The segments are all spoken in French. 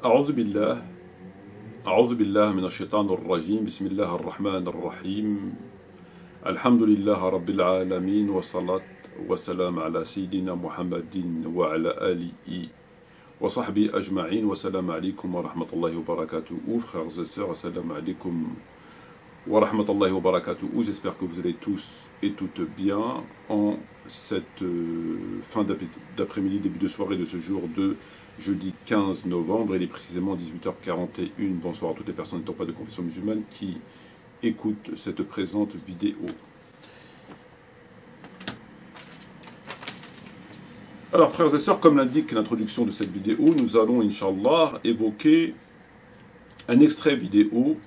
أعوذ بالله أعوذ بالله من الشيطان الرجيم. بسم الله الرحمن الرحيم. الحمد لله رب العالمين، والصلاة والسلام على سيدنا محمد وعلى آله وصحبه أجمعين. والسلام عليكم ورحمة الله وبركاته. Frères et sœurs, assalamu alaikum wa rahmatullahi wa barakatuh. J'espère que vous allez tous et toutes bien en cette fin d'après-midi, début de soirée de ce jour de jeudi 15 novembre. Il est précisément 18h41. Bonsoir à toutes les personnes n'étant pas de confession musulmane qui écoutent cette présente vidéo. Alors frères et sœurs, comme l'indique l'introduction de cette vidéo, nous allons Inch'Allah évoquer un extrait vidéo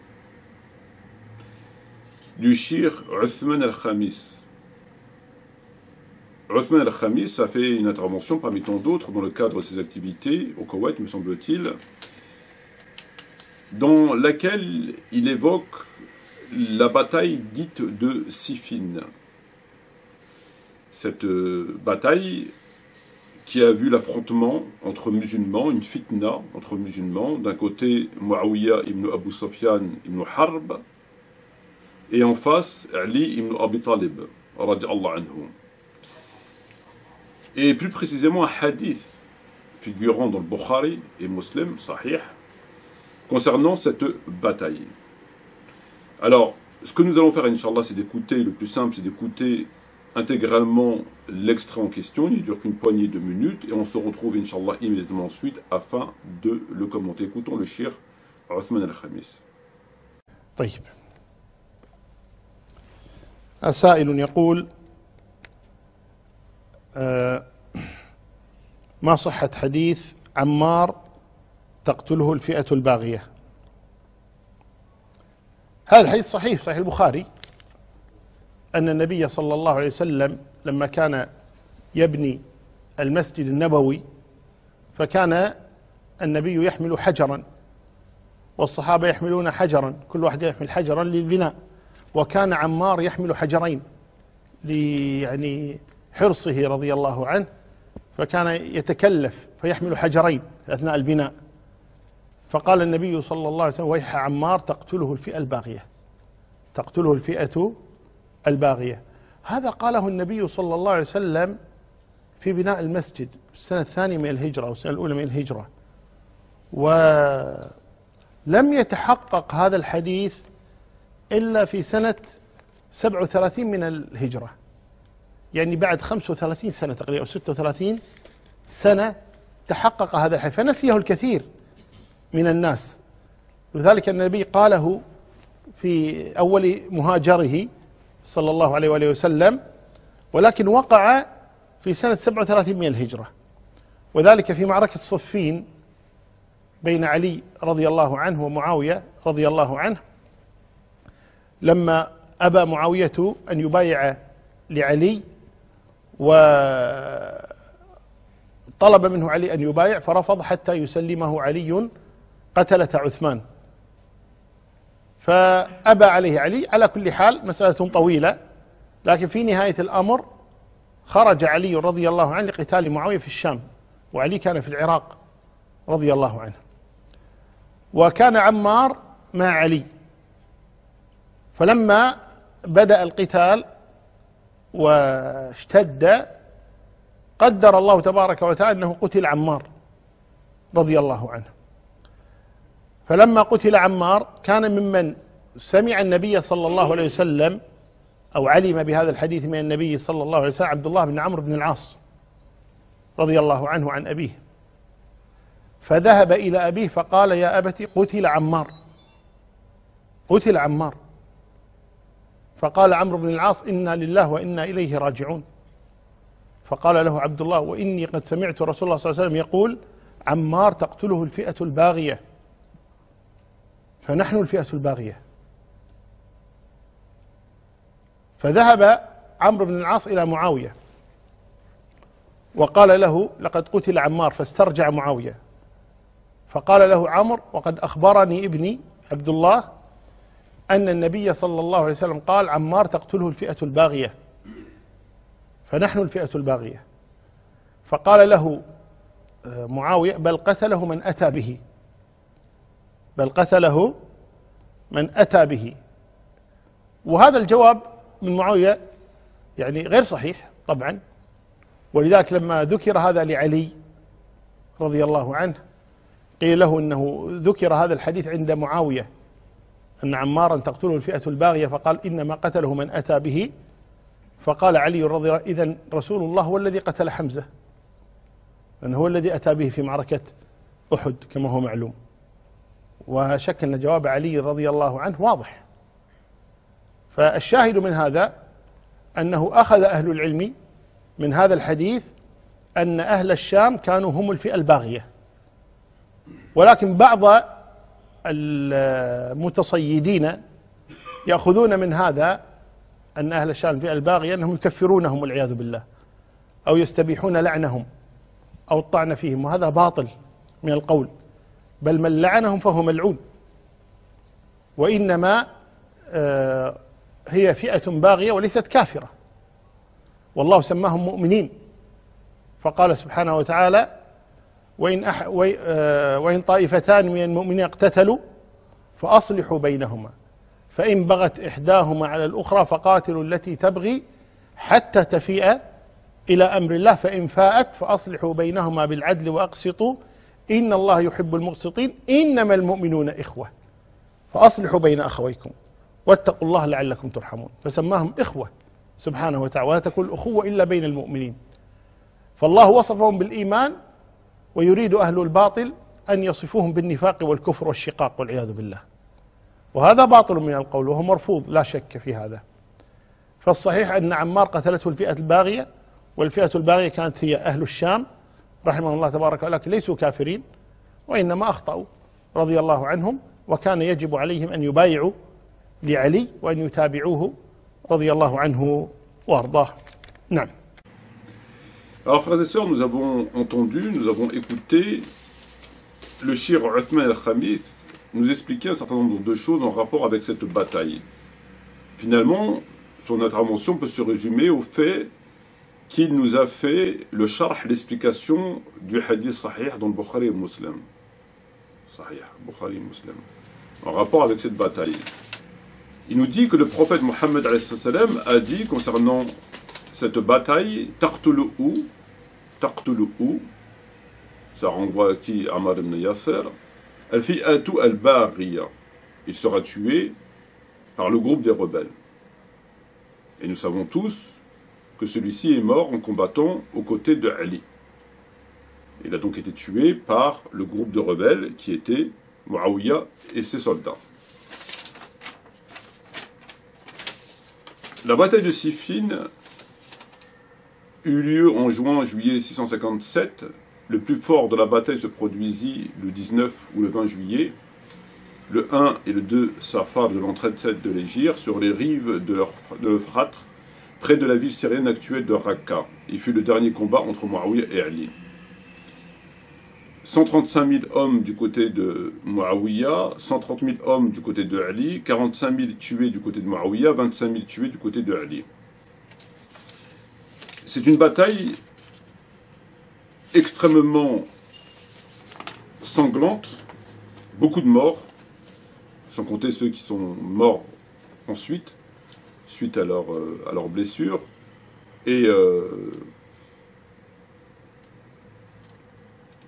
du Cheikh Othman al-Khamis. Othman al-Khamis a fait une intervention parmi tant d'autres dans le cadre de ses activités au Koweït, me semble-t-il, dans laquelle il évoque la bataille dite de Siffin. Cette bataille qui a vu l'affrontement entre musulmans, une fitna entre musulmans, d'un côté Muawiyah ibn Abu Sufyan ibn Harb, et en face Ali ibn Abi Talib, radiallahu anhu. Et plus précisément un hadith figurant dans le Bukhari et Muslim, Sahih, concernant cette bataille. Alors, ce que nous allons faire, Inch'Allah, c'est d'écouter, le plus simple, c'est d'écouter intégralement l'extrait en question. Il ne dure qu'une poignée de minutes, et on se retrouve, Inch'Allah, immédiatement ensuite, afin de le commenter. Écoutons le Cheikh Othman al-Khamis. طيب. سائل يقول: ما صحة حديث عمار تقتله الفئة الباغية؟ هذا الحديث صحيح، صحيح البخاري، أن النبي صلى الله عليه وسلم لما كان يبني المسجد النبوي فكان النبي يحمل حجرا والصحابة يحملون حجرا، كل واحد يحمل حجرا للبناء، وكان عمار يحمل حجرين يعني حرصه رضي الله عنه، فكان يتكلف فيحمل حجرين أثناء البناء. فقال النبي صلى الله عليه وسلم: ويح عمار تقتله الفئة الباغية، تقتله الفئة الباغية. هذا قاله النبي صلى الله عليه وسلم في بناء المسجد في السنة الثانية من الهجرة أو السنة الأولى من الهجرة، ولم يتحقق هذا الحديث إلا في سنة 37 من الهجرة، يعني بعد 35 سنة تقريبا أو 36 سنة تحقق هذا الحديث، فنسيه الكثير من الناس. لذلك النبي قاله في أول مهاجره صلى الله عليه وآله وسلم، ولكن وقع في سنة 37 من الهجرة، وذلك في معركة صفين بين علي رضي الله عنه ومعاوية رضي الله عنه، لما أبى معاوية أن يبايع لعلي وطلب منه علي أن يبايع فرفض حتى يسلمه علي قتلة عثمان، فأبى عليه علي. على كل حال مسألة طويلة، لكن في نهاية الأمر خرج علي رضي الله عنه لقتال معاوية في الشام، وعلي كان في العراق رضي الله عنه، وكان عمار مع علي. فلما بدأ القتال واشتد قدر الله تبارك وتعالى أنه قتل عمار رضي الله عنه. فلما قتل عمار كان ممن سمع النبي صلى الله عليه وسلم أو علم بهذا الحديث من النبي صلى الله عليه وسلم عبد الله بن عمرو بن العاص رضي الله عنه عن أبيه، فذهب إلى أبيه فقال: يا أبت قتل عمار، قتل عمار. فقال عمرو بن العاص: إنا لله وإنا إليه راجعون. فقال له عبد الله: وإني قد سمعت رسول الله صلى الله عليه وسلم يقول: عمار تقتله الفئة الباغية، فنحن الفئة الباغية. فذهب عمرو بن العاص إلى معاوية وقال له: لقد قتل عمار، فاسترجع معاوية. فقال له عمرو: وقد أخبرني ابني عبد الله أن النبي صلى الله عليه وسلم قال: عمار تقتله الفئة الباغية، فنحن الفئة الباغية. فقال له معاوية: بل قتله من أتى به، بل قتله من أتى به. وهذا الجواب من معاوية يعني غير صحيح طبعا، ولذلك لما ذكر هذا لعلي رضي الله عنه قيل له إنه ذكر هذا الحديث عند معاوية أن عمارا تقتله الفئة الباغية، فقال إنما قتله من أتى به، فقال علي رضي الله عنه إذن رسول الله هو الذي قتل حمزة، لأنه هو الذي أتى به في معركة أحد كما هو معلوم. وشك أن جواب علي رضي الله عنه واضح. فالشاهد من هذا أنه أخذ أهل العلم من هذا الحديث أن أهل الشام كانوا هم الفئة الباغية، ولكن بعض المتصيدين يأخذون من هذا أن أهل الشام الفئة الباغية أنهم يكفرونهم والعياذ بالله، أو يستبيحون لعنهم أو الطعن فيهم، وهذا باطل من القول، بل من لعنهم فهو ملعون، وإنما هي فئة باغية وليست كافرة، والله سماهم مؤمنين، فقال سبحانه وتعالى وإن طائفتان من المؤمنين اقتتلوا فأصلحوا بينهما فإن بغت إحداهما على الأخرى فقاتلوا التي تبغي حتى تفيء إلى أمر الله فإن فاءت فأصلحوا بينهما بالعدل وأقسطوا إن الله يحب المقسطين إنما المؤمنون إخوة فأصلحوا بين أخويكم واتقوا الله لعلكم ترحمون. فسماهم إخوة سبحانه وتعالى، ولا تكون الأخوة إلا بين المؤمنين. فالله وصفهم بالإيمان، ويريد أهل الباطل أن يصفوهم بالنفاق والكفر والشقاق والعياذ بالله، وهذا باطل من القول وهو مرفوض لا شك في هذا. فالصحيح أن عمار قتلته الفئة الباغية، والفئة الباغية كانت هي أهل الشام رحمه الله تبارك وتعالى، لكن ليسوا كافرين وإنما أخطأوا رضي الله عنهم، وكان يجب عليهم أن يبايعوا لعلي وأن يتابعوه رضي الله عنه وأرضاه. نعم. Alors frères et sœurs, nous avons entendu, nous avons écouté le Shir Uthman al-Khamis nous expliquer un certain nombre de choses en rapport avec cette bataille. Finalement, son intervention peut se résumer au fait qu'il nous a fait le sharh, l'explication du hadith sahih dans le Bukhari et Muslim. Sahih, Bukhari et Muslim. En rapport avec cette bataille. Il nous dit que le prophète Mohammed a dit concernant cette bataille, taqtulu'u, ça renvoie à qui? Ammar ibn Yasser, al-fi'atu al-baghiya, il sera tué par le groupe des rebelles. Et nous savons tous que celui-ci est mort en combattant aux côtés de Ali. Il a donc été tué par le groupe de rebelles qui était Muawiyah et ses soldats. La bataille de Siffin eut lieu en juillet 657. Le plus fort de la bataille se produisit le 19 ou le 20 juillet. Le 1 et le 2 Safar de l'an 37 de l'Hégire, sur les rives de l'Euphrate, près de la ville syrienne actuelle de Raqqa. Il fut le dernier combat entre Muawiyah et Ali. 135 000 hommes du côté de Muawiyah, 130 000 hommes du côté de Ali, 45 000 tués du côté de Muawiyah, 25 000 tués du côté de Ali. C'est une bataille extrêmement sanglante, beaucoup de morts, sans compter ceux qui sont morts ensuite, suite à leurs blessures, et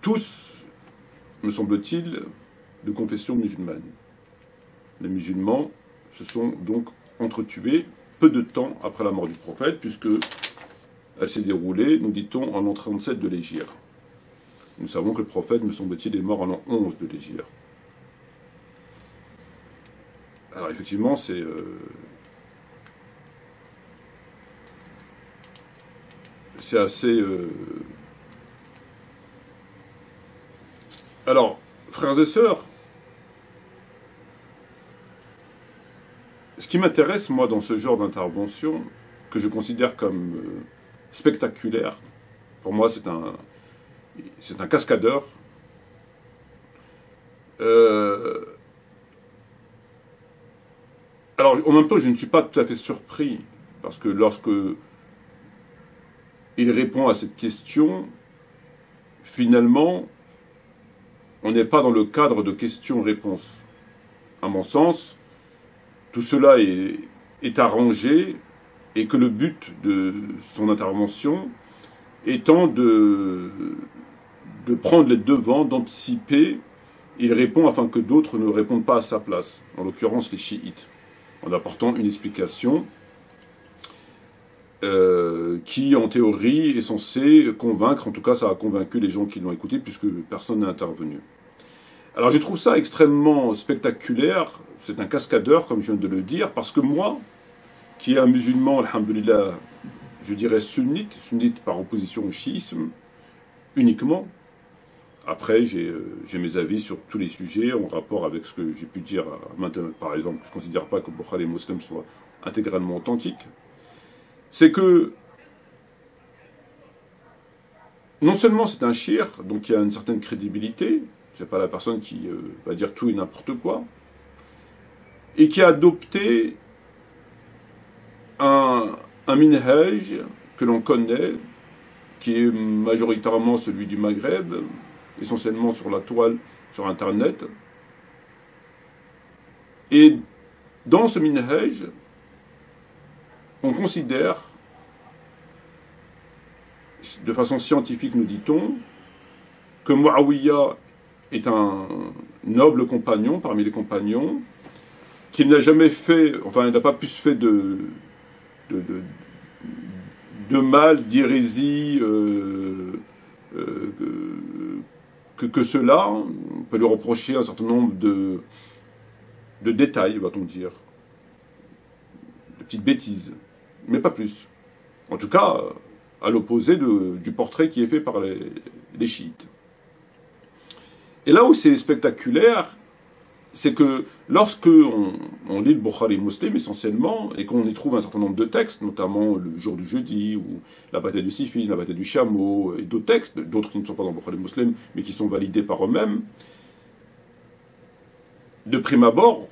tous, me semble-t-il, de confession musulmane. Les musulmans se sont donc entretués peu de temps après la mort du prophète, puisque elle s'est déroulée, nous dit-on, en l'an 37 de l'Hégire. Nous savons que le prophète, me semble-t-il, est mort en l'an 11 de l'Hégire. Alors effectivement, c'est assez... Alors, frères et sœurs, ce qui m'intéresse, moi, dans ce genre d'intervention, que je considère comme spectaculaire, pour moi, c'est un cascadeur. Alors, en même temps, je ne suis pas tout à fait surpris, parce que lorsque il répond à cette question, finalement, on n'est pas dans le cadre de questions-réponses. À mon sens, tout cela est arrangé et que le but de son intervention étant de prendre les devants, d'anticiper, il répond afin que d'autres ne répondent pas à sa place, en l'occurrence les chiites, en apportant une explication qui, en théorie, est censée convaincre, en tout cas ça a convaincu les gens qui l'ont écouté, puisque personne n'est intervenu. Alors je trouve ça extrêmement spectaculaire, c'est un cascadeur, comme je viens de le dire, parce que moi, qui est un musulman, alhamdoulilah, je dirais sunnite par opposition au chiisme, uniquement. Après, j'ai mes avis sur tous les sujets en rapport avec ce que j'ai pu dire maintenant. Par exemple, je ne considère pas que Bukhari et Muslim soient intégralement authentiques. C'est que, non seulement c'est un shir, donc il y a une certaine crédibilité, c'est pas la personne qui va dire tout et n'importe quoi, et qui a adopté un minhaj que l'on connaît, qui est majoritairement celui du Maghreb, essentiellement sur la toile, sur Internet. Et dans ce minhaj, on considère, de façon scientifique nous dit-on, que Muawiyah est un noble compagnon parmi les compagnons, qu'il n'a jamais fait, enfin il n'a pas plus fait de mal, d'hérésie que cela. On peut lui reprocher un certain nombre de détails, va-t-on dire, de petites bêtises, mais pas plus. En tout cas, à l'opposé du portrait qui est fait par les chiites. Et là où c'est spectaculaire, c'est que lorsque on lit le Bukhari Muslim essentiellement, et qu'on y trouve un certain nombre de textes, notamment le jour du jeudi, ou la bataille de Siffin, la bataille du chameau, et d'autres textes, d'autres qui ne sont pas dans le Bukhari Muslim, mais qui sont validés par eux-mêmes, de prime abord,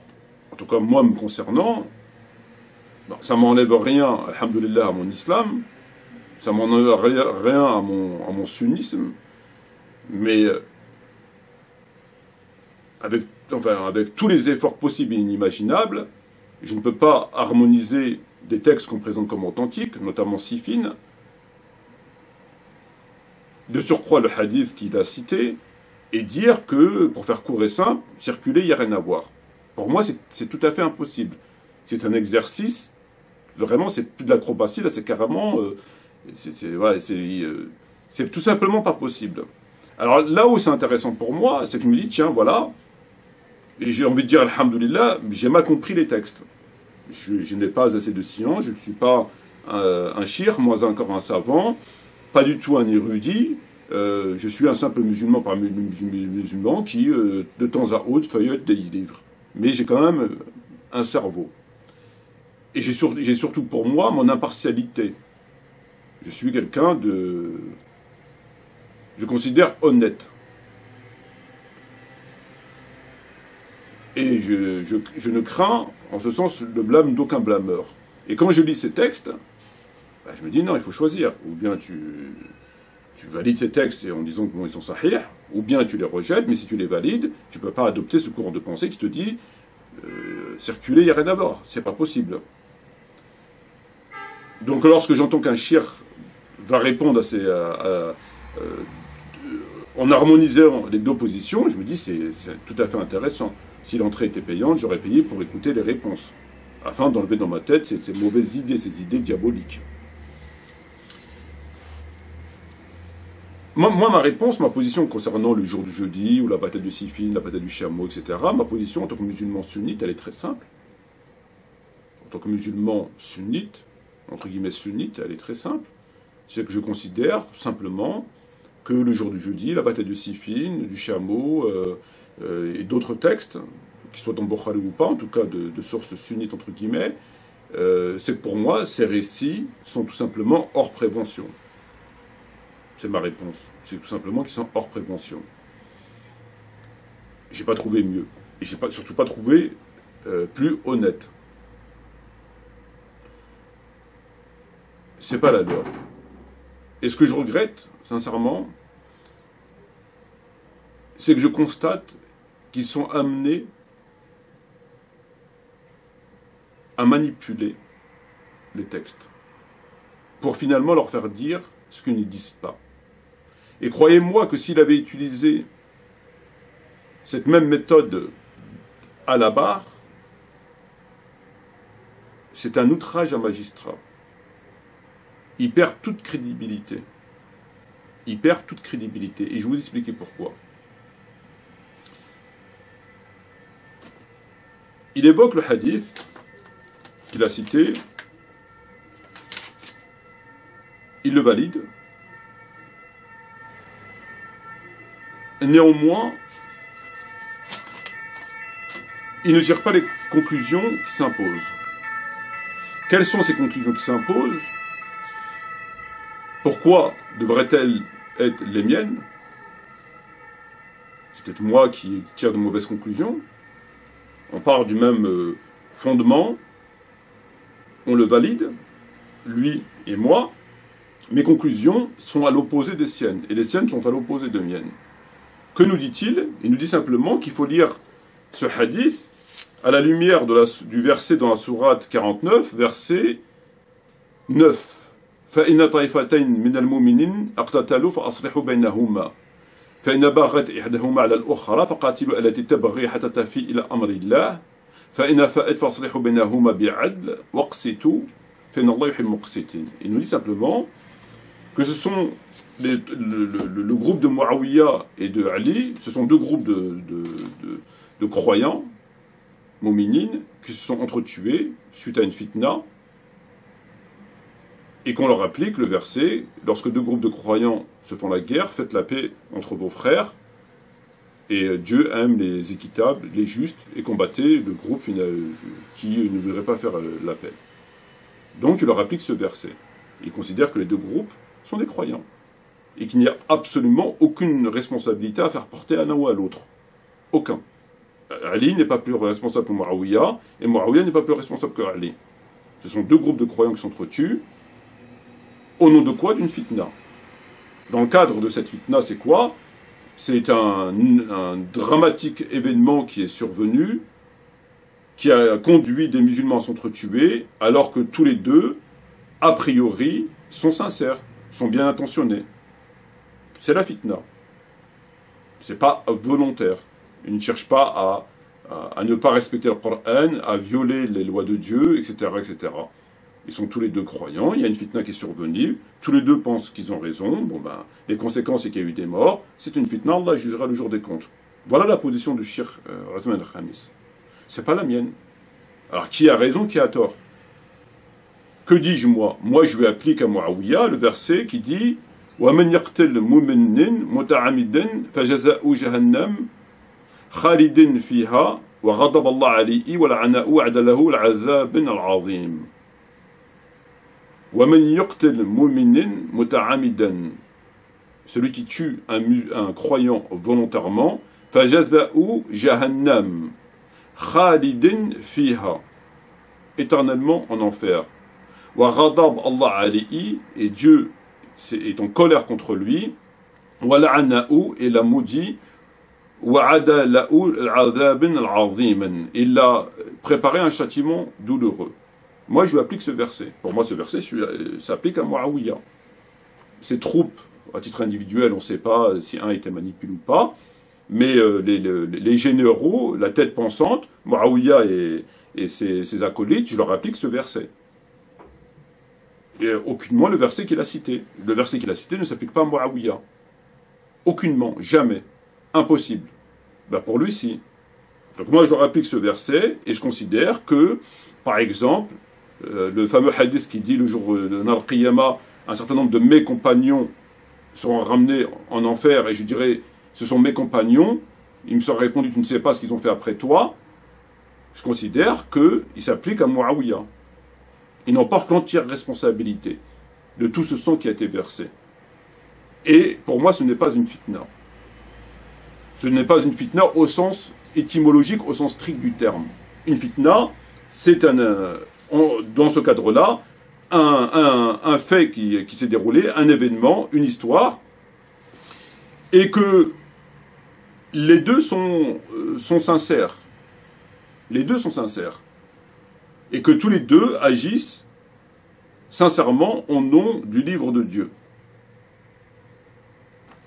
en tout cas moi me concernant, ça m'enlève rien, alhamdoulilah, à mon islam, ça m'enlève rien à mon sunnisme, mais avec tous les efforts possibles et inimaginables, je ne peux pas harmoniser des textes qu'on présente comme authentiques, notamment Siffin, de surcroît le hadith qu'il a cité, et dire que, pour faire court et simple, circuler, il n'y a rien à voir. Pour moi, c'est tout à fait impossible. C'est un exercice, vraiment, c'est plus de l'acrobatie, là, c'est carrément... c'est tout simplement pas possible. Alors là où c'est intéressant pour moi, c'est que je me dis, tiens, voilà, et j'ai envie de dire, alhamdoulilah, j'ai mal compris les textes. Je n'ai pas assez de science, je ne suis pas un shir, moins encore un savant, pas du tout un érudit, je suis un simple musulman parmi les musulmans qui, de temps à autre, feuillette des livres. Mais j'ai quand même un cerveau. Et j'ai surtout pour moi mon impartialité. Je suis quelqu'un je considère honnête. Et je ne crains, en ce sens, le blâme d'aucun blâmeur. Et quand je lis ces textes, je me dis non, il faut choisir. Ou bien tu valides ces textes en disant que bon, ils sont sahih, ou bien tu les rejettes, mais si tu les valides, tu ne peux pas adopter ce courant de pensée qui te dit circuler, il n'y a rien à voir. C'est pas possible. Donc lorsque j'entends qu'un shir va répondre en harmonisant les deux positions, je me dis c'est tout à fait intéressant. Si l'entrée était payante, j'aurais payé pour écouter les réponses, afin d'enlever dans ma tête ces mauvaises idées, ces idées diaboliques. Moi, ma réponse, ma position concernant le jour du jeudi, ou la bataille de Siffin, la bataille du chameau, etc., ma position en tant que musulman sunnite, elle est très simple. En tant que musulman sunnite, entre guillemets sunnite, elle est très simple. C'est que je considère simplement que le jour du jeudi, la bataille de Siffin, du chameau, et d'autres textes, qu'ils soient dans Bukhari ou pas, en tout cas de sources sunnites entre guillemets, c'est que pour moi, ces récits sont tout simplement hors prévention. C'est ma réponse. C'est tout simplement qu'ils sont hors prévention. J'ai pas trouvé mieux. Et j'ai surtout pas trouvé plus honnête. C'est pas la leur. Et ce que je regrette, sincèrement, c'est que je constate qu'ils sont amenés à manipuler les textes pour finalement leur faire dire ce qu'ils ne disent pas. Et croyez-moi que s'il avait utilisé cette même méthode à la barre, c'est un outrage à magistrat. Il perd toute crédibilité. Il perd toute crédibilité. Et je vais vous expliquer pourquoi. Il évoque le hadith qu'il a cité, il le valide. Néanmoins, il ne tire pas les conclusions qui s'imposent. Quelles sont ces conclusions qui s'imposent? Pourquoi devraient-elles être les miennes? C'est peut-être moi qui tire de mauvaises conclusions. On part du même fondement, on le valide, lui et moi. Mes conclusions sont à l'opposé des siennes, et les siennes sont à l'opposé des miennes. Que nous dit-il? Il nous dit simplement qu'il faut lire ce hadith à la lumière du verset dans la sourate 49, verset 9. فَإِنَّ طَائِفَتَيْنِ مِنَ الْمُؤْمِنِينَ اقْتَتَلُوا فَأَصْلِحُوا بَيْنَهُمَا فإن بغت إحداهما على الأخرى فقاتلوا التي تبغي حتى تفيء إلى أمر الله فإن فاءت فاصلحوا بينهما بعدل واقسطوا فإن الله يحب المقسطين. Il nous dit simplement que ce sont le groupe de Muawiyah et de Ali, ce sont deux groupes de croyants, mu'minines, qui se sont entretués suite à une fitna, et qu'on leur applique le verset, lorsque deux groupes de croyants se font la guerre, faites la paix entre vos frères, et Dieu aime les équitables, les justes, et combattez le groupe qui ne voudrait pas faire la paix. Donc il leur applique ce verset. Il considère que les deux groupes sont des croyants, et qu'il n'y a absolument aucune responsabilité à faire porter à l'un ou à l'autre. Aucun. Ali n'est pas plus responsable que Muawiyah, et Muawiyah n'est pas plus responsable que Ali. Ce sont deux groupes de croyants qui s'entretuent. Au nom de quoi? D'une fitna. Dans le cadre de cette fitna, c'est quoi? C'est un dramatique événement qui est survenu, qui a conduit des musulmans à s'entretuer, alors que tous les deux, a priori, sont sincères, sont bien intentionnés. C'est la fitna. C'est pas volontaire. Ils ne cherchent pas à ne pas respecter le Coran, à violer les lois de Dieu, etc., etc. Ils sont tous les deux croyants, il y a une fitna qui est survenue, tous les deux pensent qu'ils ont raison, bon ben, les conséquences c'est qu'il y a eu des morts, c'est une fitna, Allah jugera le jour des comptes. Voilà la position du Cheikh Razman al-Khamis. C'est pas la mienne. Alors qui a raison, qui a tort? Que dis-je moi? Moi je lui applique à Muawiyah le verset qui dit وَمَنْ يَقْتَلْ مُؤْمِنًا مُتَعَمِدًا فَجَزَاؤُهُ جَهَنَّمَ خَالِدًا فِيهَا وَغَضَبَ اللَّهُ عَلَيْهِ وَلَعَنَهُ وَأَعَدَّ لَهُ الْعَذَابَ الْعَظِيمَ. Celui qui tue un croyant volontairement, فَجَزَاؤُهُ جَهَنَّمَ خَالِدًا فِيهَا, éternellement en enfer. وَغَضَبَ اللَّهُ عَلَيْهِ, et Dieu est en colère contre lui. وَلَعَنَهُ, et l'a maudit. وَعَدَّ لَهُ الْعَذَابَ الْعَظِيمَ, il a préparé un châtiment douloureux. Moi, je lui applique ce verset. Pour moi, ce verset s'applique à Muawiyah. Ces troupes, à titre individuel, on ne sait pas si un était manipulé ou pas, mais les généraux, la tête pensante, Muawiyah et ses acolytes, je leur applique ce verset. Et aucunement le verset qu'il a cité. Le verset qu'il a cité ne s'applique pas à Muawiyah. Aucunement, jamais. Impossible. Ben pour lui, si. Donc moi, je leur applique ce verset, et je considère que, par exemple, le fameux hadith qui dit le jour de Nar Qiyama, un certain nombre de mes compagnons seront ramenés en enfer, et je dirais, ce sont mes compagnons, il me sera répondu, tu ne sais pas ce qu'ils ont fait après toi, je considère qu'il s'applique à Muawiyah. Il en porte l'entière responsabilité de tout ce sang qui a été versé. Et pour moi, ce n'est pas une fitna. Ce n'est pas une fitna au sens étymologique, au sens strict du terme. Une fitna, c'est dans ce cadre-là, un fait qui s'est déroulé, un événement, une histoire, et que les deux sont sincères. Les deux sont sincères. Et que tous les deux agissent sincèrement au nom du livre de Dieu.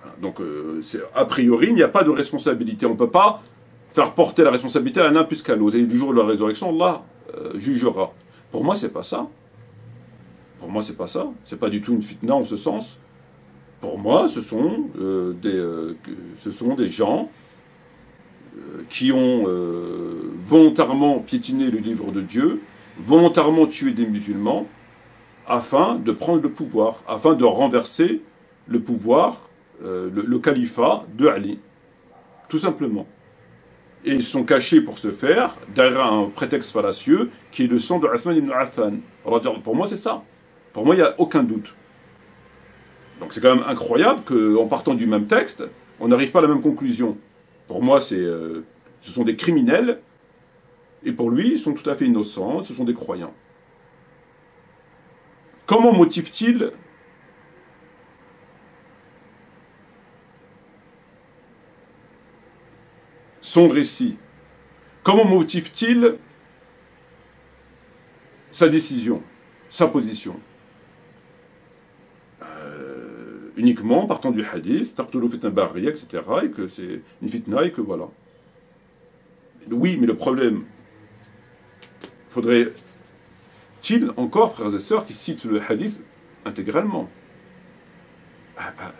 Voilà. Donc, a priori, il n'y a pas de responsabilité. On ne peut pas faire porter la responsabilité à l'un plus qu'à l'autre. Et du jour de la résurrection, Allah jugera. Pour moi, c'est pas ça. Pour moi, c'est pas ça. C'est pas du tout une fitna en ce sens. Pour moi, ce sont des gens qui ont volontairement piétiné le livre de Dieu, volontairement tué des musulmans, afin de prendre le pouvoir, afin de renverser le pouvoir, le califat de Ali. Tout simplement. Et ils sont cachés pour ce faire, derrière un prétexte fallacieux, qui est le sang de Uthman ibn Affan. Pour moi, c'est ça. Pour moi, il n'y a aucun doute. Donc c'est quand même incroyable qu'en partant du même texte, on n'arrive pas à la même conclusion. Pour moi, ce sont des criminels, et pour lui, ils sont tout à fait innocents, ce sont des croyants. Comment motive-t-il son récit? Comment motive-t-il sa décision, sa position? Uniquement partant du hadith, Taqtulu fitna barriya, etc., et que c'est une fitna, et que voilà. Oui, mais le problème, faudrait-il encore, frères et sœurs, qui citent le hadith intégralement?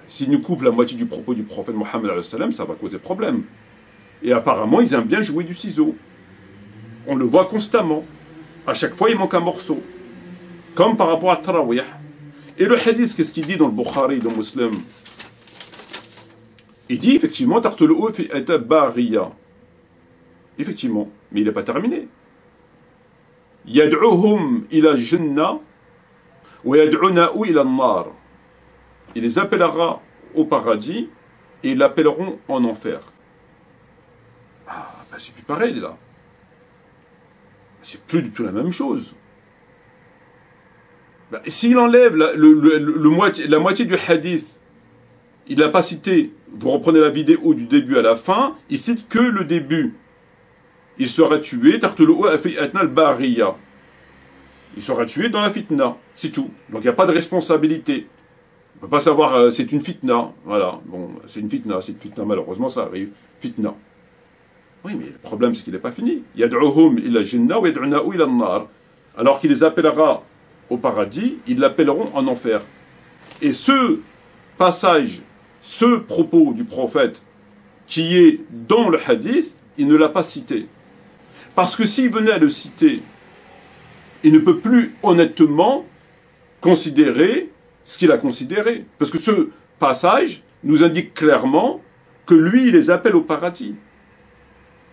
S'ils nous coupent la moitié du propos du prophète Mohammed, ça va causer problème. Et apparemment, ils aiment bien jouer du ciseau. On le voit constamment. À chaque fois, il manque un morceau. Comme par rapport à Tarawih. Et le hadith, qu'est-ce qu'il dit dans le Bukhari, dans le Muslim? Il dit effectivement, Tartulu'u fi ata bariya. Effectivement, mais il n'est pas terminé. Yad'uhum ila jannah wa yad'una'u ila an-nar. Il les appellera au paradis et ils l'appelleront en enfer. Ah, ben c'est plus pareil là. C'est plus du tout la même chose. Ben, s'il enlève la moitié du hadith, il n'a pas cité, vous reprenez la vidéo du début à la fin, il cite que le début. Il sera tué, Tartulu'u fi atna al-bariya. Il sera tué dans la fitna, c'est tout. Donc il n'y a pas de responsabilité. On ne peut pas savoir, c'est une fitna. Voilà, bon, c'est une fitna, malheureusement ça arrive. Fitna. Oui, mais le problème c'est qu'il n'est pas fini. Yad'uhum ila jannah wa yad'una'u ila an-nar. Alors qu'il les appellera au paradis, ils l'appelleront en enfer. Et ce passage, ce propos du prophète qui est dans le hadith, il ne l'a pas cité. Parce que s'il venait à le citer, il ne peut plus honnêtement considérer ce qu'il a considéré. Parce que ce passage nous indique clairement que lui, il les appelle au paradis.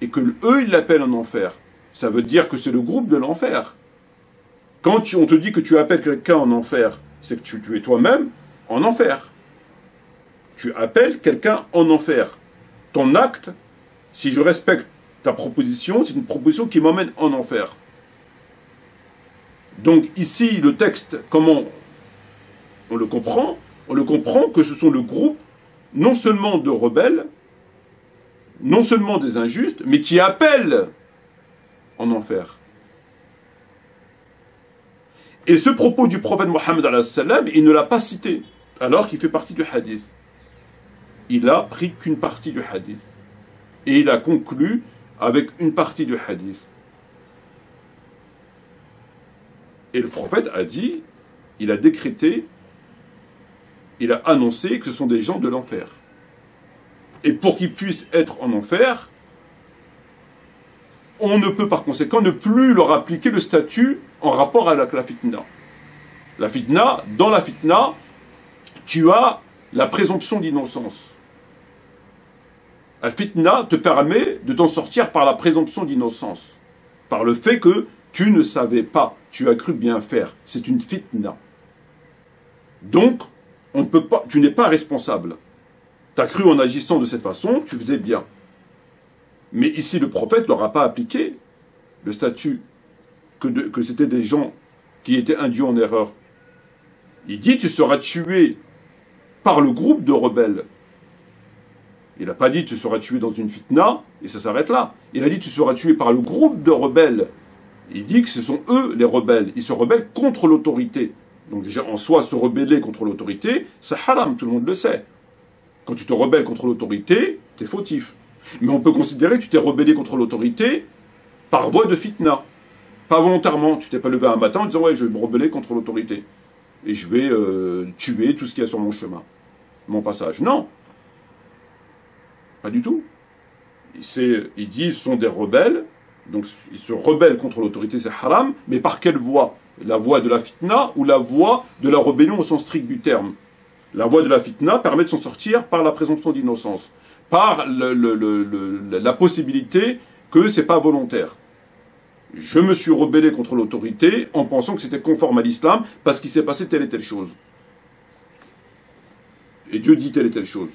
Et que eux, ils l'appellent en enfer. Ça veut dire que c'est le groupe de l'enfer. Quand on te dit que tu appelles quelqu'un en enfer, c'est que tu es toi-même en enfer. Tu appelles quelqu'un en enfer. Ton acte, si je respecte ta proposition, c'est une proposition qui m'emmène en enfer. Donc ici, le texte, comment on le comprend? On le comprend que ce sont le groupe, non seulement de rebelles, non seulement des injustes, mais qui appellent en enfer. Et ce propos du prophète Mohammed, il ne l'a pas cité, alors qu'il fait partie du hadith. Il a pris qu'une partie du hadith. Et il a conclu avec une partie du hadith. Et le prophète a dit, il a décrété, il a annoncé que ce sont des gens de l'enfer. Et pour qu'ils puissent être en enfer, on ne peut par conséquent ne plus leur appliquer le statut en rapport avec la fitna. La fitna, dans la fitna, tu as la présomption d'innocence. La fitna te permet de t'en sortir par la présomption d'innocence. Par le fait que tu ne savais pas, tu as cru bien faire. C'est une fitna. Donc, on ne peut pas, tu n'es pas responsable. Tu as cru en agissant de cette façon, tu faisais bien. Mais ici, le prophète ne leur a pas appliqué le statut que c'était des gens qui étaient induits en erreur. Il dit, tu seras tué par le groupe de rebelles. Il n'a pas dit tu seras tué dans une fitna et ça s'arrête là. Il a dit tu seras tué par le groupe de rebelles. Il dit que ce sont eux les rebelles. Ils se rebellent contre l'autorité. Donc déjà en soi se rebeller contre l'autorité, c'est haram, tout le monde le sait. Quand tu te rebelles contre l'autorité, tu es fautif. Mais on peut considérer que tu t'es rebellé contre l'autorité par voie de fitna. Pas volontairement. Tu t'es pas levé un matin en disant ouais je vais me rebeller contre l'autorité. Et je vais tuer tout ce qu'il y a sur mon chemin. Mon passage. Non. Pas du tout. Il dit ce sont des rebelles, donc ils se rebellent contre l'autorité, c'est haram, mais par quelle voie? La voie de la fitna ou la voie de la rébellion au sens strict du terme? La voie de la fitna permet de s'en sortir par la présomption d'innocence, par la possibilité que c'est pas volontaire. Je me suis rebellé contre l'autorité en pensant que c'était conforme à l'islam parce qu'il s'est passé telle et telle chose. Et Dieu dit telle et telle chose.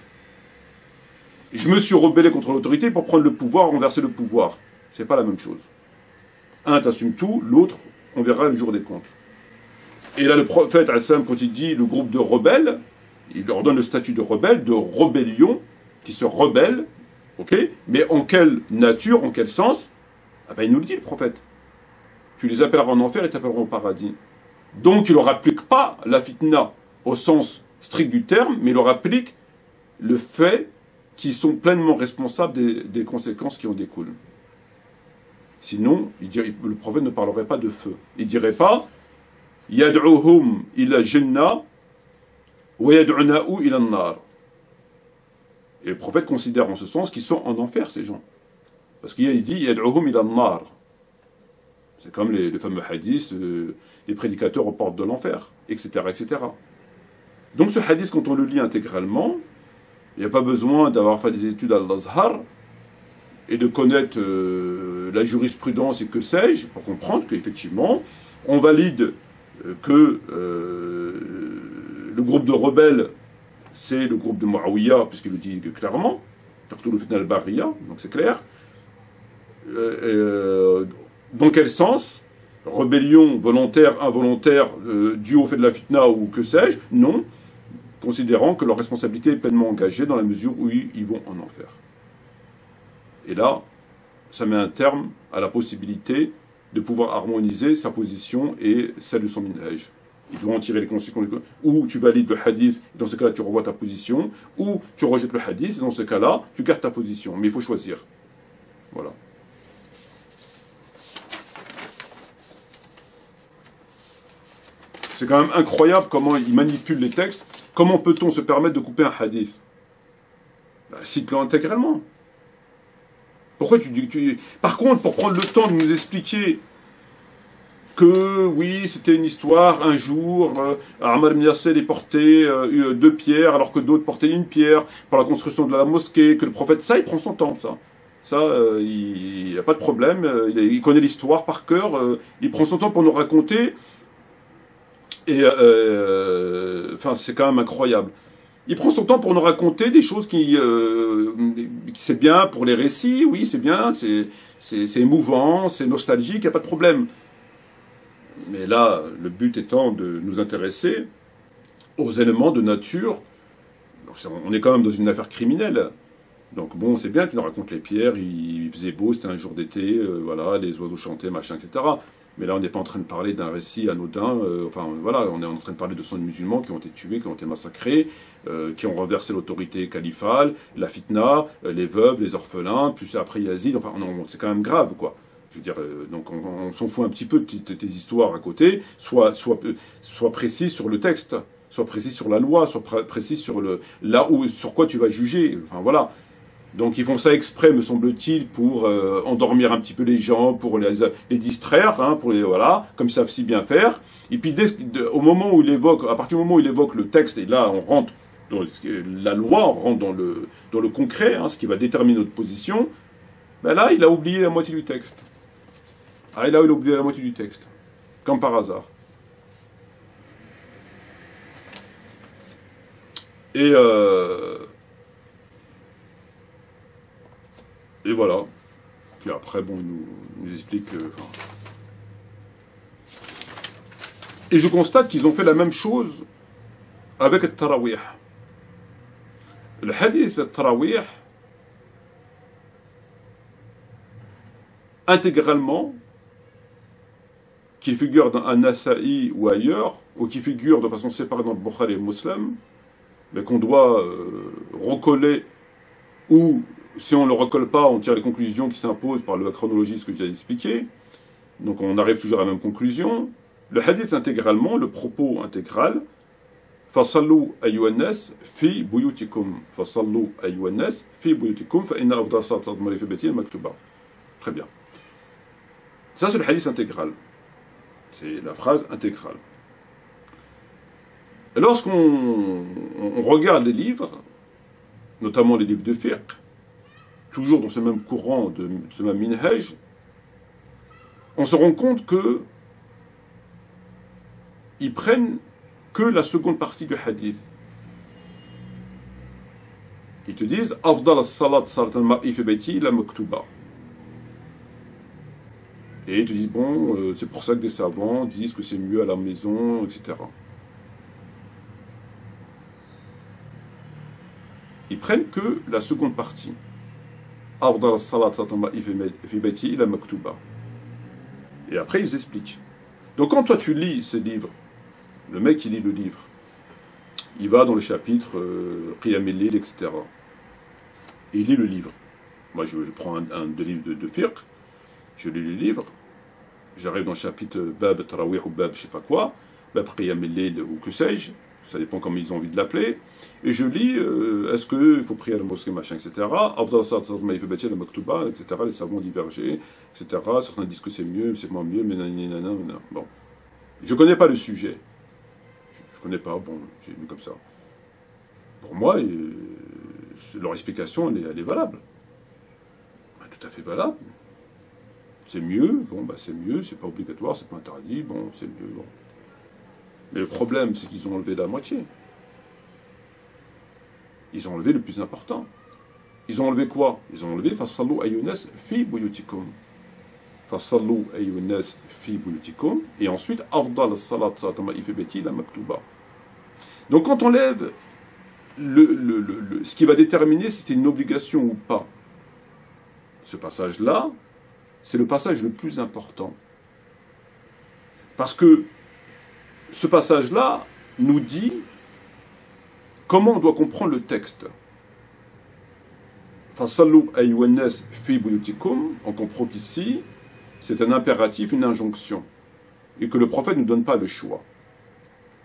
Je me suis rebellé contre l'autorité pour prendre le pouvoir, renverser le pouvoir. C'est pas la même chose. Un, t'assumes tout, l'autre, on verra le jour des comptes. Et là, le prophète, quand il dit le groupe de rebelles, il leur donne le statut de rebelle, de rébellion, qui se rebellent, ok? Mais en quelle nature, en quel sens? Ah ben, il nous le dit, le prophète. Tu les appelleras en enfer et t'appelleront au paradis. Donc, il leur applique pas la fitna au sens strict du terme, mais il leur applique le fait qu'ils sont pleinement responsables des conséquences qui en découlent. Sinon, le prophète ne parlerait pas de feu. Il ne dirait pas « Yad'uhum ila jannah wa yad'una'u ila nar ». Et le prophète considère en ce sens qu'ils sont en enfer, ces gens. Parce qu'il dit « Yad'uhum ila nar ». C'est comme les fameux hadiths, les prédicateurs aux portes de l'enfer, etc., etc. Donc ce hadith, quand on le lit intégralement, il n'y a pas besoin d'avoir fait des études à l'Azhar et de connaître la jurisprudence et que sais-je, pour comprendre qu'effectivement, on valide que le groupe de rebelles, c'est le groupe de Muawiyah, puisqu'il le dit clairement, Taqtul fitna al-Bariya, donc c'est clair. Dans quel sens? Rébellion volontaire, involontaire, due au fait de la fitna ou que sais-je? Non. Considérant que leur responsabilité est pleinement engagée dans la mesure où ils vont en enfer. Et là, ça met un terme à la possibilité de pouvoir harmoniser sa position et celle de son minhaj. Il doit en tirer les conséquences. Ou tu valides le hadith, dans ce cas-là tu revois ta position, ou tu rejettes le hadith, et dans ce cas-là tu gardes ta position. Mais il faut choisir. Voilà. C'est quand même incroyable comment il manipule les textes. Comment peut-on se permettre de couper un hadith? Cite-le intégralement. Pourquoi tu dis que tu... Par contre, pour prendre le temps de nous expliquer que, oui, c'était une histoire, un jour, Ammar ibn Yasser est porté 2 pierres, alors que d'autres portaient 1 pierre, pour la construction de la mosquée, que le prophète... Ça, il prend son temps, ça. Ça, il n'y a pas de problème, il connaît l'histoire par cœur, il prend son temps pour nous raconter... Et enfin, c'est quand même incroyable. Il prend son temps pour nous raconter des choses qui c'est bien pour les récits, oui, c'est bien, c'est émouvant, c'est nostalgique, il n'y a pas de problème. Mais là, le but étant de nous intéresser aux éléments de nature. On est quand même dans une affaire criminelle. Donc bon, c'est bien, tu nous racontes les pierres, il faisait beau, c'était un jour d'été, voilà, les oiseaux chantaient, machin, etc. Mais là, on n'est pas en train de parler d'un récit anodin. Enfin, voilà, on est en train de parler de 100 musulmans qui ont été tués, qui ont été massacrés, qui ont renversé l'autorité califale, la fitna, les veuves, les orphelins, puis après Yazid. Enfin, c'est quand même grave, quoi. Je veux dire, donc on s'en fout un petit peu de tes histoires à côté. Sois précis sur le texte, sois précis sur la loi, sois précis sur sur quoi tu vas juger. Enfin, voilà. Donc ils font ça exprès, me semble-t-il, pour endormir un petit peu les gens, pour les distraire, hein, voilà, comme ils savent si bien faire. Et puis au moment où à partir du moment où il évoque le texte, et là on rentre dans la loi, on rentre dans le concret, hein, ce qui va déterminer notre position, ben là il a oublié la moitié du texte. Ah, il a oublié la moitié du texte, comme par hasard. Et voilà. Puis après, bon, il nous explique... Et je constate qu'ils ont fait la même chose avec le tarawih. Le hadith de tarawih, intégralement, qui figure dans un Nasa'i ou ailleurs, ou qui figure de façon séparée dans le Bukhari et le Muslim, mais qu'on doit recoller, ou si on ne le recolle pas, on tire les conclusions qui s'imposent par la chronologie, ce que j'ai expliqué. Donc on arrive toujours à la même conclusion. Le hadith intégralement, le propos intégral, فَصَلُّوا أَيُّهَا النَّاسِ فِي بُيُوتِكُمْ فَصَلُّوا أَيُّهَا النَّاسِ فِي بُيُوتِكُمْ فَإِنَّ أَفْضَلَ الصَّلَاةِ صَلَاةُ الْمَرْءِ فِي بَيْتِهِ الْمَكْتُوبَةِ. Très bien. Ça, c'est le hadith intégral. C'est la phrase intégrale. Lorsqu'on regarde les livres, notamment les livres de fiqh, toujours dans ce même courant, de ce même minhaj, on se rend compte que ils prennent que la seconde partie du hadith. Ils te disent « Afdal as-salat salat al-mar'i fi bayti la maktuba ». Et ils te disent « Bon, c'est pour ça que des savants disent que c'est mieux à la maison, etc. » Ils prennent que la seconde partie. « Afdal as-salat salat al-mar'i fi bayti la maktuba ». Et après, ils expliquent. Donc quand toi tu lis ce livre, le mec qui lit le livre, il va dans le chapitre Qiyam al-Layl, etc. Et il lit le livre. Moi, je prends un des livres de fiqh, je lis le livre, j'arrive dans le chapitre Bab Tarawih ou Bab je sais pas quoi, Bab Qiyam al-Layl ou que sais-je, ça dépend comment ils ont envie de l'appeler, et je lis est-ce qu'il faut prier à la mosquée, machin, etc. Afdal salat il fait bâtir la maktuba, etc. Les savants divergés, etc. Certains disent que c'est mieux, c'est moins mieux, mais nanana. Bon. Je connais pas le sujet. Je connais pas, bon, j'ai lu comme ça. Pour moi, leur explication, elle est valable. Tout à fait valable. C'est mieux, bon, bah c'est mieux, c'est pas obligatoire, c'est pas interdit, bon, c'est mieux, bon. Mais le problème, c'est qu'ils ont enlevé la moitié. Ils ont enlevé le plus important. Ils ont enlevé quoi? Ils ont enlevé « Fasallu ayyunas fi buyutikum ». Fasallu ayyunas fi buyutikum. Et ensuite « Afdal salat satama ifi beti la maktuba ». Donc quand on lève ce qui va déterminer si c'est une obligation ou pas, ce passage-là, c'est le passage le plus important. Parce que ce passage-là nous dit comment on doit comprendre le texte. Fasallu ayyuhannas fi buyutikum, on comprend qu'ici, c'est un impératif, une injonction, et que le prophète ne donne pas le choix.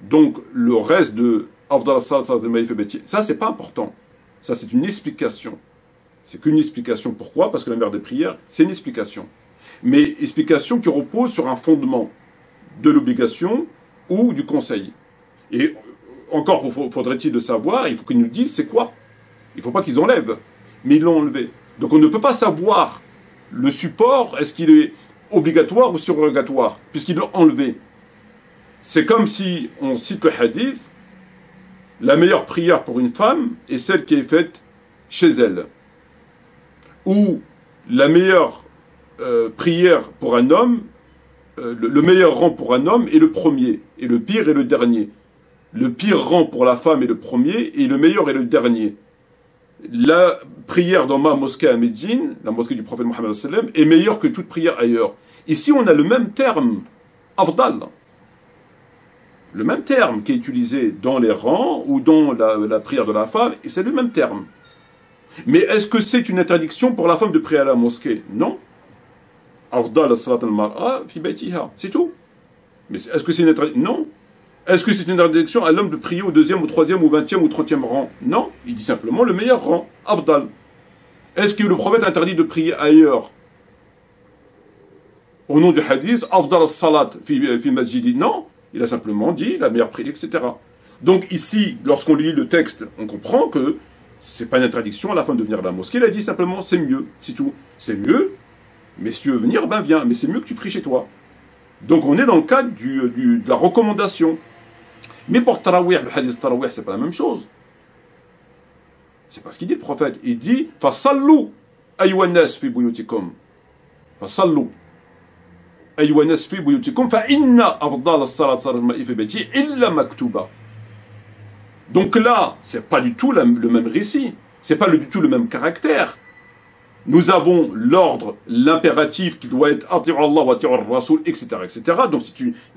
Donc, le reste de Afdal salat salat al-mar'i fi bayti, ça, c'est pas important. Ça, c'est une explication. C'est qu'une explication. Pourquoi? Parce que la meilleure des prières, c'est une explication. Mais explication qui repose sur un fondement de l'obligation ou du conseil. Et encore, faudrait-il le savoir, il faut qu'ils nous disent c'est quoi. Il ne faut pas qu'ils enlèvent, mais ils l'ont enlevé. Donc on ne peut pas savoir le support, est-ce qu'il est obligatoire ou surrogatoire, puisqu'ils l'ont enlevé. C'est comme si on cite le hadith, la meilleure prière pour une femme est celle qui est faite chez elle. Ou la meilleure prière pour un homme, le meilleur rang pour un homme est le premier, et le pire est le dernier. Le pire rang pour la femme est le premier, et le meilleur est le dernier. La prière dans ma mosquée à Médine, la mosquée du prophète Mohammed sallam, est meilleure que toute prière ailleurs. Ici, on a le même terme, afdal. Le même terme qui est utilisé dans les rangs ou dans la prière de la femme, et c'est le même terme. Mais est-ce que c'est une interdiction pour la femme de prier à la mosquée? Non. Afdal salat al-mar'a fi baytiha, c'est tout. Mais est-ce que c'est une interdiction? Non. Est-ce que c'est une interdiction à l'homme de prier au 2e, au 3e, au 20e ou 30e rang? Non. Il dit simplement le meilleur rang, afdal. Est-ce que le prophète interdit de prier ailleurs? Au nom du hadith, afdal salat fi masjidi? Non. Il a simplement dit la meilleure prière, etc. Donc ici, lorsqu'on lit le texte, on comprend que c'est pas une interdiction à la fin de venir à la mosquée. Il a dit simplement c'est mieux, c'est tout. C'est mieux, mais si tu veux venir, ben viens. Mais c'est mieux que tu pries chez toi. Donc on est dans le cadre de la recommandation. Mais pour Tarawih, le hadith Tarawih, c'est pas la même chose. C'est pas ce qu'il dit le prophète. Il dit Fasallu ayyuhannas fi buyutikum. Fasallu ayyuhannas fi buyutikum fa inna afdal as-salat salat al-mar'i fi bayti illa maktuba. Donc là, c'est pas du tout le même récit. C'est pas du tout le même caractère. nous avons l'ordre, l'impératif qui doit être Ati'u Allah wa Ati'u Rasoul, etc., etc. Donc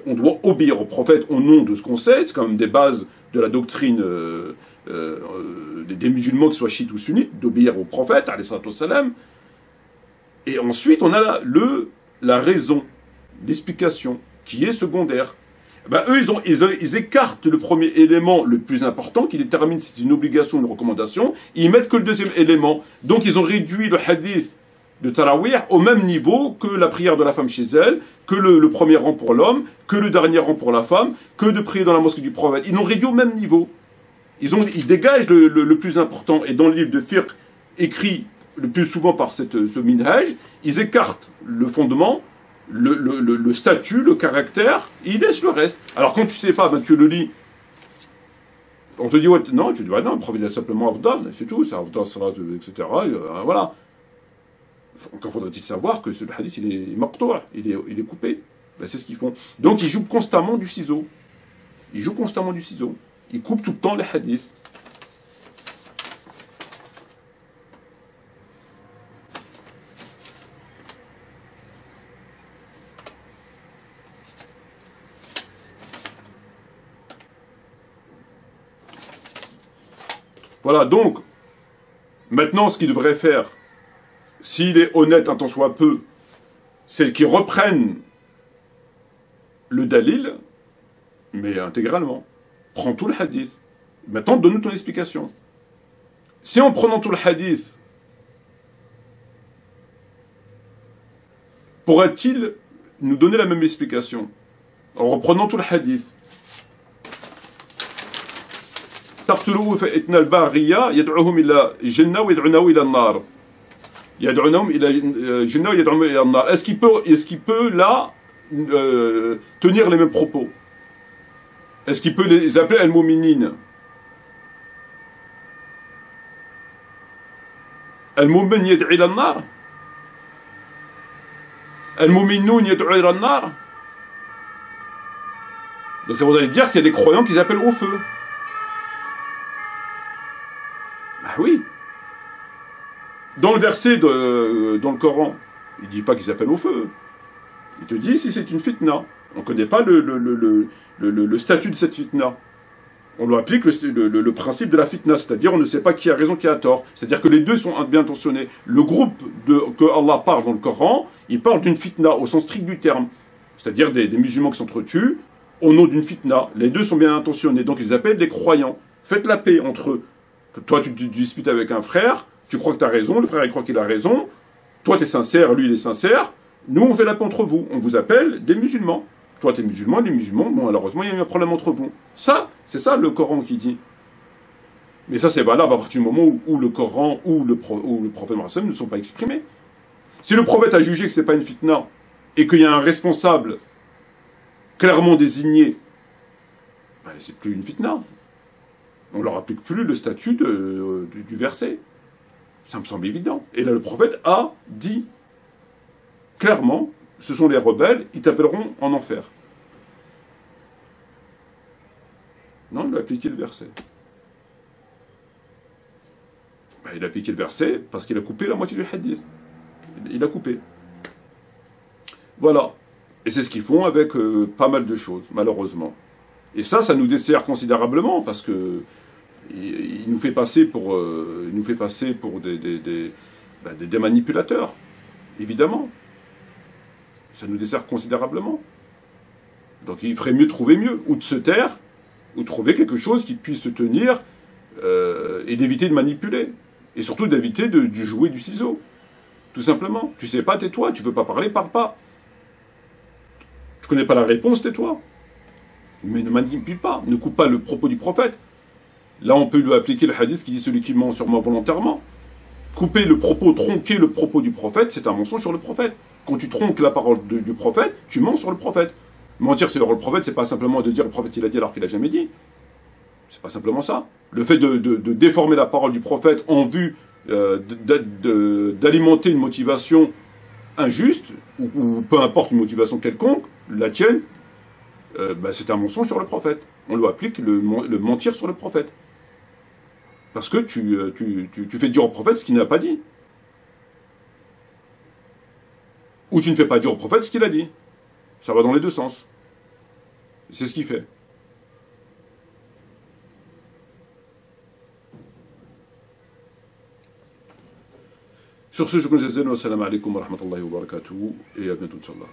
on doit obéir au prophète au nom de ce qu'on sait, c'est quand même des bases de la doctrine des musulmans, qu'ils soient chiites ou sunnites, d'obéir au prophète, alayhi salatu wassalam. Et ensuite, on a la raison, l'explication, qui est secondaire. Ben, eux, ils écartent le premier élément le plus important, qui détermine si c'est une obligation ou une recommandation, et ils mettent que le deuxième élément. Donc, ils ont réduit le hadith de Tarawih au même niveau que la prière de la femme chez elle, que le premier rang pour l'homme, que le dernier rang pour la femme, que de prier dans la mosquée du prophète. Ils l'ont réduit au même niveau. Ils dégagent le plus important. Et dans le livre de fiqh, écrit le plus souvent par ce minhaj, ils écartent le fondement, le statut, le caractère, et ils laissent le reste. Alors quand tu sais pas, ben, tu le lis, on te dit, ouais, non, tu dis, ouais, non, le prophète il a simplement Afdal, c'est tout, c'est Afdal, Salat, etc. Voilà. Encore faudrait-il savoir que ce hadith, il est maqtou', il est coupé. Ben, c'est ce qu'ils font. Donc ils jouent constamment du ciseau. Ils jouent constamment du ciseau. Ils coupent tout le temps les hadiths. Voilà, donc, maintenant, ce qu'il devrait faire, s'il est honnête un tant soit peu, c'est qu'il reprenne le dalil, mais intégralement. Prends tout le hadith. Maintenant, donne-nous ton explication. Si en prenant tout le hadith, pourra-t-il nous donner la même explication? En reprenant tout le hadith. تقتلوه فإن الباغية يدعوهم إلى الجنة ويدعونه إلى النار. يدعونهم إلى الجنة ويدعوهم إلى النار. Est-ce qu'il peut là tenir les mêmes propos? Est-ce qu'il peut les appeler al-mu'minin? Al-mu'min yad'u ila an-nar? Al-mu'minun yad'u ila an-nar? Donc ça voudrait dire qu'il y a des croyants qui appellent au feu. Oui. Dans le verset dans le Coran, il ne dit pas qu'ils appellent au feu. Il te dit si c'est une fitna. On ne connaît pas le statut de cette fitna. On lui applique le principe de la fitna, c'est-à-dire on ne sait pas qui a raison, qui a tort. C'est-à-dire que les deux sont bien intentionnés. Le groupe que Allah parle dans le Coran, il parle d'une fitna au sens strict du terme. C'est-à-dire des musulmans qui s'entretuent au nom d'une fitna. Les deux sont bien intentionnés, donc ils appellent des croyants. Faites la paix entre eux. Toi, tu disputes avec un frère, tu crois que tu as raison, le frère il croit qu'il a raison, toi tu es sincère, lui il est sincère, nous on fait la paix entre vous, on vous appelle des musulmans. Toi tu es musulman, les musulmans, bon malheureusement il y a eu un problème entre vous. Ça, c'est ça le Coran qui dit. Mais ça c'est valable à partir du moment où le Coran ou le prophète Mohammed ne sont pas exprimés. Si le prophète a jugé que ce n'est pas une fitna, et qu'il y a un responsable clairement désigné, ben, c'est plus une fitna. On ne leur applique plus le statut du verset. Ça me semble évident. Et là, le prophète a dit clairement, ce sont les rebelles, ils t'appelleront en enfer. Non, il a appliqué le verset. Ben, il a appliqué le verset parce qu'il a coupé la moitié du hadith. Il a coupé. Voilà. Et c'est ce qu'ils font avec pas mal de choses, malheureusement. Et ça nous dessert considérablement parce que il nous fait passer pour des manipulateurs, évidemment. Ça nous dessert considérablement. Donc il ferait mieux de trouver mieux, ou de se taire, ou de trouver quelque chose qui puisse se tenir et d'éviter de manipuler. Et surtout d'éviter de jouer du ciseau. Tout simplement. Tu sais pas, tais-toi. Tu peux pas parler, parle pas. Tu connais pas la réponse, tais-toi. Mais ne manipule pas, ne coupe pas le propos du prophète. Là, on peut lui appliquer le hadith qui dit celui qui ment sur moi volontairement. Couper le propos, tronquer le propos du prophète, c'est un mensonge sur le prophète. Quand tu tronques la parole du prophète, tu mens sur le prophète. Mentir sur le prophète, c'est pas simplement de dire le prophète il a dit alors qu'il a jamais dit. C'est pas simplement ça. Le fait de déformer la parole du prophète en vue d'alimenter une motivation injuste, ou peu importe une motivation quelconque, la tienne, c'est un mensonge sur le prophète. On lui applique le mentir sur le prophète. Parce que tu fais dire au prophète ce qu'il n'a pas dit. Ou tu ne fais pas dire au prophète ce qu'il a dit. Ça va dans les deux sens. C'est ce qu'il fait. Sur ce, je vous remercie. Wassalamu alaikum wa rahmatullahi wa barakatuh. Et à bientôt, Inch'Allah.